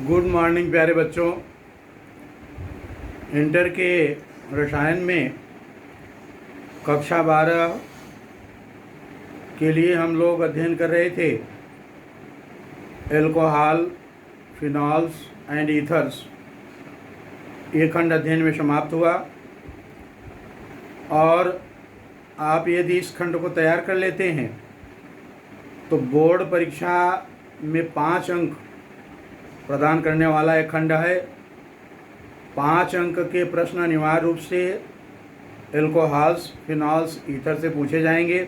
Good morning प्यारे बच्चों। Inter के रसायन में कक्षा 12 के लिए हम लोग अध्ययन कर रहे थे एल्कोहल, फिनॉल्स एंड ईथर्स। ये खंड अध्ययन में समाप्त हुआ और आप यदि इस खंड को तैयार कर लेते हैं तो बोर्ड परीक्षा में 5 अंक प्रदान करने वाला एक खंड है। 5 अंक के प्रश्न अनिवार्य रूप से एल्कोहल्स, फिनॉल्स, ईथर से पूछे जाएंगे।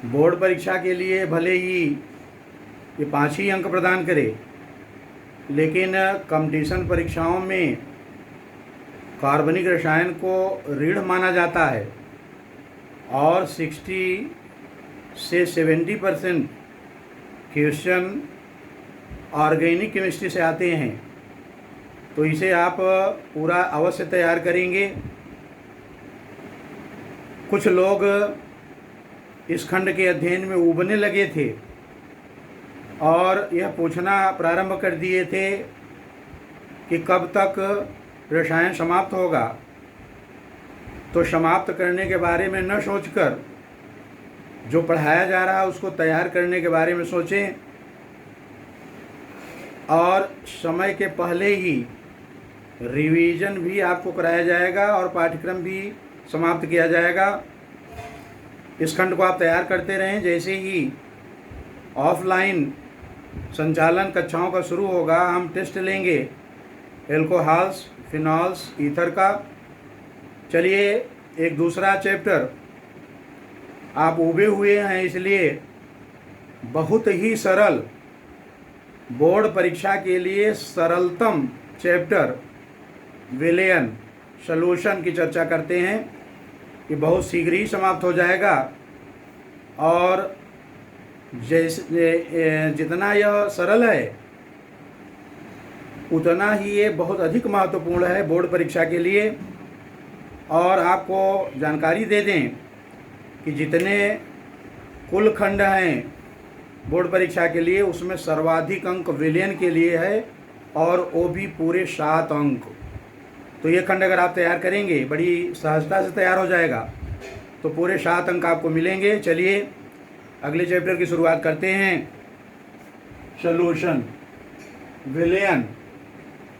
बोर्ड परीक्षा के लिए भले ही ये 5 ही अंक प्रदान करे, लेकिन कंपटीशन परीक्षाओं में कार्बनिक रसायन को रीढ़ माना जाता है और 60 से 70% क्वेश्चन ऑर्गेनिक केमिस्ट्री से आते हैं, तो इसे आप पूरा अवश्य तैयार करेंगे। कुछ लोग इस खंड के अध्ययन में उबने लगे थे और यह पूछना प्रारंभ कर दिए थे कि कब तक रसायन समाप्त होगा। तो समाप्त करने के बारे में न सोचकर जो पढ़ाया जा रहा है उसको तैयार करने के बारे में सोचें और समय के पहले ही रिवीजन भी आपको कराया जाएगा और पाठ्यक्रम भी समाप्त किया जाएगा। इस खंड को आप तैयार करते रहें। जैसे ही ऑफलाइन संचालन कक्षाओं का शुरू होगा, हम टेस्ट लेंगे एल्कोहल्स, फिनॉल्स, ईथर का। चलिए, एक दूसरा चैप्टर, आप उबे हुए हैं इसलिए बहुत ही सरल बोर्ड परीक्षा के लिए सरलतम चैप्टर विलयन सॉल्यूशन की चर्चा करते हैं। ये बहुत शीघ्र ही समाप्त हो जाएगा और जैसे जितना यह सरल है उतना ही ये बहुत अधिक महत्वपूर्ण है बोर्ड परीक्षा के लिए। और आपको जानकारी दे दें कि जितने कुल खंड हैं बोर्ड परीक्षा के लिए, उसमें सर्वाधिक अंक विलयन के लिए है और वो भी पूरे 7 अंक। तो ये खंड अगर आप तैयार करेंगे, बड़ी सहजता से तैयार हो जाएगा, तो पूरे 7 अंक आपको मिलेंगे। चलिए अगले चैप्टर की शुरुआत करते हैं। सॉल्यूशन, विलयन।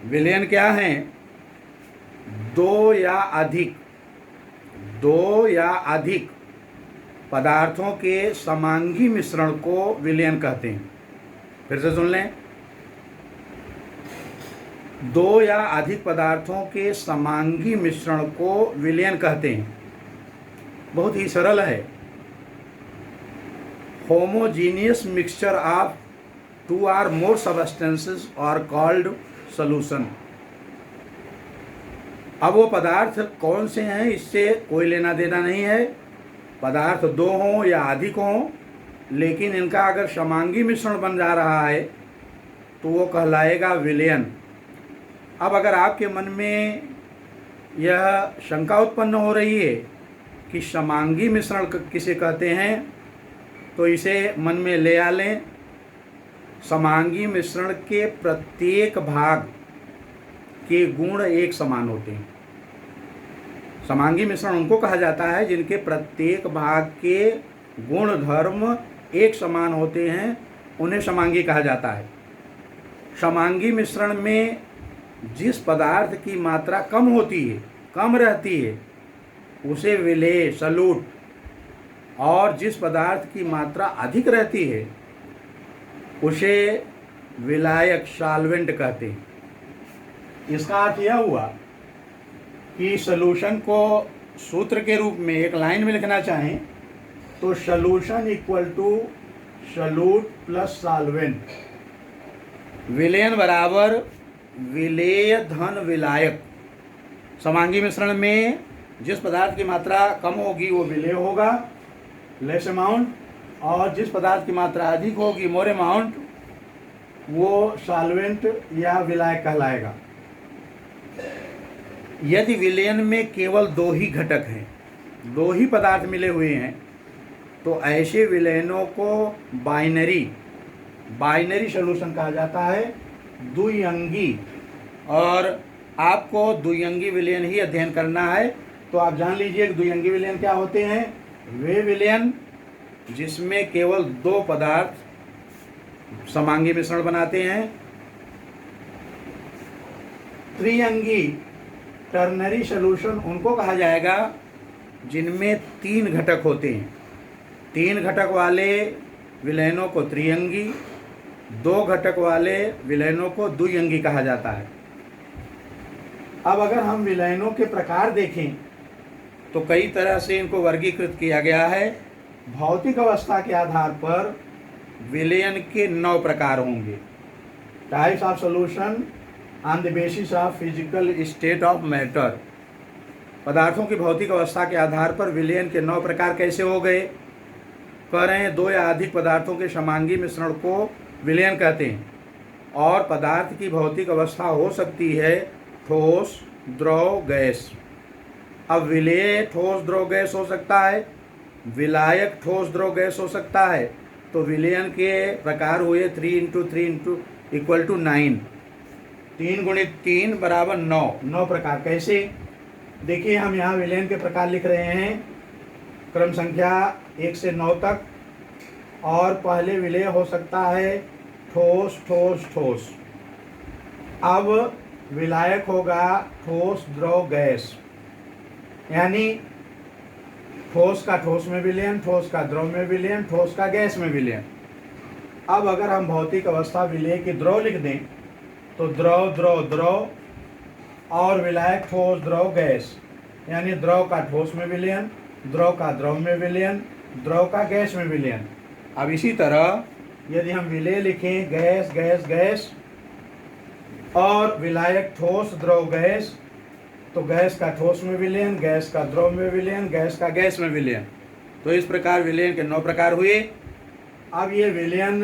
विलयन क्या है? दो या अधिक पदार्थों के समांगी मिश्रण को विलयन कहते हैं। फिर से सुन लें, 2 या अधिक पदार्थों के समांगी मिश्रण को विलयन कहते हैं। बहुत ही सरल है। Homogeneous mixture of 2 or more substances are called solution। अब वो पदार्थ कौन से हैं इससे कोई लेना देना नहीं है। पदार्थ 2 हों या अधिक हों, लेकिन इनका अगर समांगी मिश्रण बन जा रहा है तो वो कहलाएगा विलयन। अब अगर आपके मन में यह शंका उत्पन्न हो रही है कि समांगी मिश्रण किसे कहते हैं, तो इसे मन में ले आ लें। समांगी मिश्रण के प्रत्येक भाग के गुण एक समान होते हैं। समांगी मिश्रण उनको कहा जाता है जिनके प्रत्येक भाग के गुण धर्म एक समान होते हैं, उन्हें समांगी कहा जाता है। समांगी मिश्रण में जिस पदार्थ की मात्रा कम रहती है उसे विलेय, सलूट, और जिस पदार्थ की मात्रा अधिक रहती है उसे विलायक, सॉल्वेंट कहते हैं। इसका अर्थ यह हुआ कि सॉल्यूशन को सूत्र के रूप में एक लाइन में लिखना चाहें तो solution equal to solute plus solvent. विलयन बराबर विलेय धन विलायक। समांगी मिश्रण में जिस पदार्थ की मात्रा कम होगी वो विलेय होगा, लेस अमाउंट, और जिस पदार्थ की मात्रा अधिक होगी, मोर अमाउंट, वो सॉल्वेंट या विलायक कहलाएगा। यदि विलयन में केवल 2 ही घटक हैं, 2 ही पदार्थ मिले हुए हैं, तो ऐसे विलयनों को बाइनरी बाइनरी सॉल्यूशन कहा जाता है, द्विअंगी। और आपको द्विअंगी विलयन ही अध्ययन करना है। तो आप जान लीजिए कि द्विअंगी विलयन क्या होते हैं। वे विलयन जिसमें केवल दो पदार्थ समांगी मिश्रण बनाते हैं। त्रिअंगी टर्नरी सॉल्यूशन उनको कहा जाएगा जिनमें तीन घटक होते हैं। तीन घटक वाले विलयनों को त्रिअंगी, दो घटक वाले विलयनों को द्विअंगी कहा जाता है। अब अगर हम विलयनों के प्रकार देखें तो कई तरह से इनको वर्गीकृत किया गया है। भौतिक अवस्था के आधार पर विलयन के 9 प्रकार होंगे। Types of solution on the basis of physical state of matter. पदार्थों की भौतिक अवस्था के आधार पर विलयन के 9 प्रकार कैसे हो गए। कह रहे हैं 2 या अधिक पदार्थों के समांगी मिश्रण को विलयन कहते हैं। और पदार्थ की भौतिक अवस्था हो सकती है ठोस, द्रव, गैस। अब विलेय ठोस, द्रव, गैस हो सकता है, विलायक ठोस, द्रव, गैस हो सकता है। तो विलयन के प्रकार हुए 3 × 3 = 9। 3 × 3 = 9। 9 प्रकार कैसे। देखिए हम यहाँ विलयन के प्रकार लिख रहे हैं क्रम संख्या 1 से 9 तक। और पहले विलय हो सकता है ठोस, ठोस, ठोस। अब विलायक होगा ठोस, द्रव, गैस। यानी ठोस का ठोस में विलयन, ठोस का द्रव में विलयन, ठोस का गैस में विलयन। अब अगर हम भौतिक अवस्था विलय की द्रव लिख दें तो द्रव, द्रव, द्रव और विलायक ठोस, द्रव, गैस। यानी द्रव का ठोस में विलयन, द्रव का द्रव में विलयन, द्रव का गैस में विलयन। अब इसी तरह यदि हम विलय लिखें गैस, गैस, गैस और विलायक ठोस, द्रव, गैस, तो गैस का ठोस में विलयन, गैस का द्रव में विलयन, गैस का गैस में विलयन। तो इस प्रकार विलयन के 9 प्रकार हुए। अब ये विलयन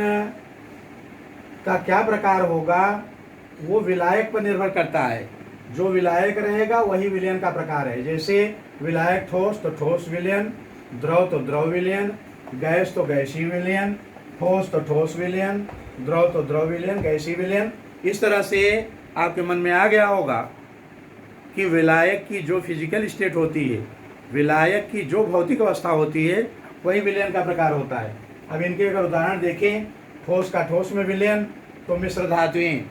का क्या प्रकार होगा वो विलायक पर निर्भर करता है। जो विलायक रहेगा वही विलयन का प्रकार है। जैसे विलायक ठोस तो ठोस विलयन, द्रव तो द्रव विलयन, गैस तो गैसीय विलयन, ठोस तो ठोस विलयन, द्रव तो द्रव विलयन, गैसीय विलयन। इस तरह से आपके मन में आ गया होगा कि विलायक की जो फिजिकल स्टेट होती है, विलायक की जो भौतिक अवस्था होती है, वही विलयन का प्रकार होता है। अब इनके अगर उदाहरण देखें, ठोस का ठोस में विलयन तो मिश्र धातुएं।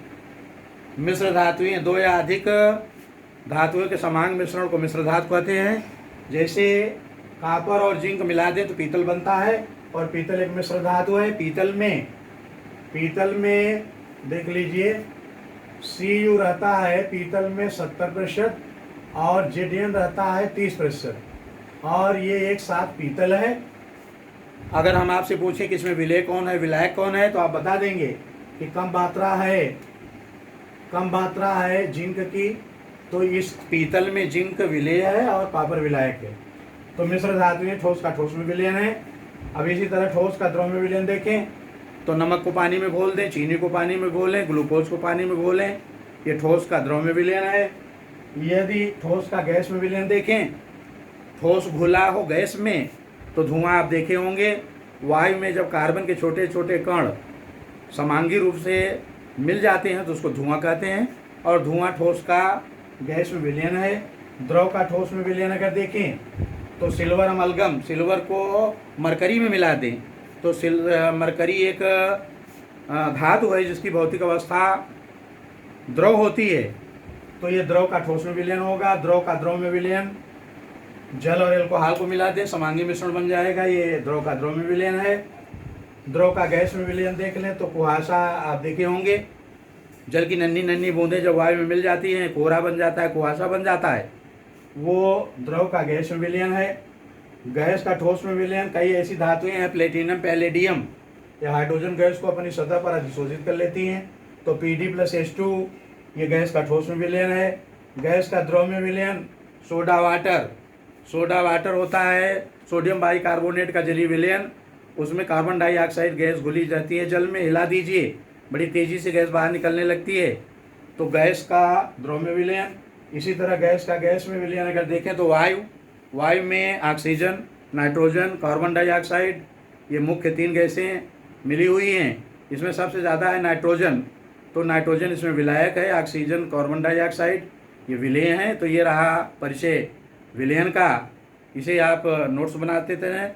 मिश्र धातुएं 2 या अधिक धातुओं के समांग मिश्रण को मिश्र धातु कहते हैं। जैसे कॉपर और जिंक मिला दें तो पीतल बनता है, और पीतल एक मिश्र धातु है। पीतल में देख लीजिए Cu रहता है पीतल में 70% और Zn रहता है 30%, और ये एक साथ पीतल है। अगर हम आपसे पूछें कि इसमें विलय कौन है, विलायक कौन है, तो आप बता देंगे कि कम मात्रा है जिंक की, तो इस पीतल में जिंक विलय है और कॉपर विलायक है। तो मिश्र धातु में ठोस का ठोस में विलयन है। अब इसी तरह ठोस का द्रव में विलयन देखें तो नमक को पानी में घोल दें, चीनी को पानी में घोलें, ग्लूकोज को पानी में घोलें, ये ठोस का द्रव में विलयन है। यदि ठोस का गैस में विलयन देखें, ठोस घुला हो गैस में तो धुआं आप देखे होंगे। वायु में जब कार्बन के छोटे छोटे कण समांगी रूप से मिल जाते हैं तो उसको धुआं कहते हैं। और धुआं ठोस का गैस में विलयन है। द्रव का ठोस में विलयन अगर देखें तो सिल्वर अमलगम, सिल्वर को मरकरी में मिला दें तो मरकरी एक धातु है जिसकी भौतिक अवस्था द्रव होती है, तो ये द्रव का ठोस में विलयन होगा। द्रव का द्रव में विलयन, जल और एल्कोहल को मिला दें समांगी मिश्रण बन जाएगा, ये द्रव का द्रव में विलयन है। द्रव का गैस में विलयन देख लें तो कुहासा आप देखे होंगे। जल की नन्ही नन्ही बूंदें जब वायु में मिल जाती हैं कोहरा बन जाता है, कुहासा बन जाता है, वो द्रव का गैस में विलयन है। गैस का ठोस में विलयन, कई ऐसी धातुएं हैं प्लेटिनम, पैलेडियम, ये हाइड्रोजन गैस को अपनी सतह पर अधिशोषित कर लेती हैं, तो Pd+H2 ये गैस का ठोस में विलयन है। गैस का द्रव में विलयन सोडा वाटर होता है, सोडियम बाइकार्बोनेट का जलीय विलयन, उसमें कार्बन डाइऑक्साइड गैस घुली जाती है जल में, हिला दीजिए बड़ी तेज़ी से गैस बाहर निकलने लगती है, तो गैस का द्रव में विलयन। इसी तरह गैस का गैस में विलयन अगर देखें तो वायु में ऑक्सीजन, नाइट्रोजन, कार्बन डाइऑक्साइड, ये मुख्य 3 गैसें मिली हुई हैं, इसमें सबसे ज़्यादा है नाइट्रोजन, तो नाइट्रोजन इसमें विलायक है, ऑक्सीजन कार्बन डाइऑक्साइड ये विलेय हैं। तो ये रहा परिचय विलयन का। इसे आप नोट्स बनाते रहें,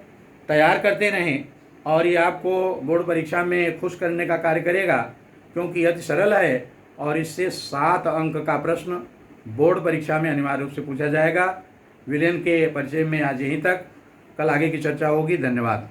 तैयार करते रहें, और ये आपको बोर्ड परीक्षा में खुश करने का कार्य करेगा, क्योंकि अति सरल है और इससे 7 अंक का प्रश्न बोर्ड परीक्षा में अनिवार्य रूप से पूछा जाएगा। विलयन के परिचय में आज यहीं तक, कल आगे की चर्चा होगी। धन्यवाद।